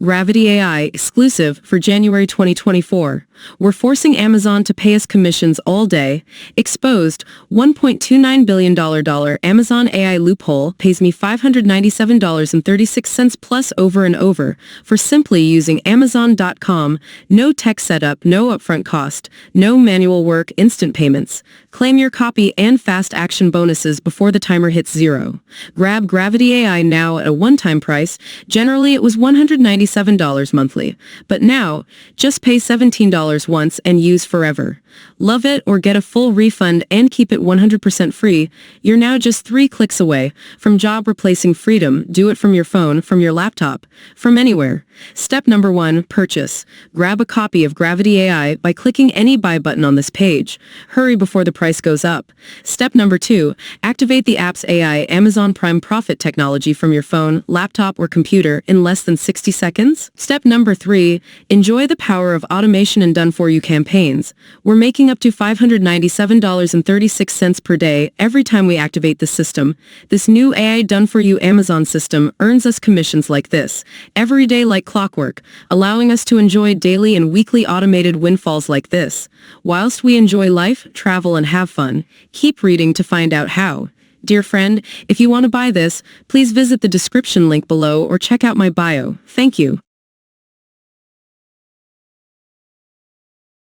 Gravity AI exclusive for January 2024. We're forcing Amazon to pay us commissions all day. Exposed, $1.29 billion Amazon AI loophole pays me $597.36 plus over and over for simply using Amazon.com. No tech setup, no upfront cost, no manual work, instant payments. Claim your copy and fast action bonuses before the timer hits zero. Grab Gravity AI now at a one-time price. Generally, it was $197 monthly, but now just pay $17 once and use forever. Love it or get a full refund and keep it 100% free. You're now just 3 clicks away from job replacing freedom. Do it from your phone, from your laptop, from anywhere. Step number 1, purchase. Grab a copy of Gravity AI by clicking any buy button on this page. Hurry before the price goes up. Step number 2, activate the app's AI Amazon Prime Profit technology from your phone, laptop, or computer in less than 60 seconds. Step number 3, enjoy the power of automation and done-for-you campaigns. We're making up to $597.36 per day every time we activate the system. This new AI done-for-you Amazon system earns us commissions like this, every day like clockwork, allowing us to enjoy daily and weekly automated windfalls like this. Whilst we enjoy life, travel, and have fun, keep reading to find out how. Dear friend, if you want to buy this, please visit the description link below or check out my bio. Thank you.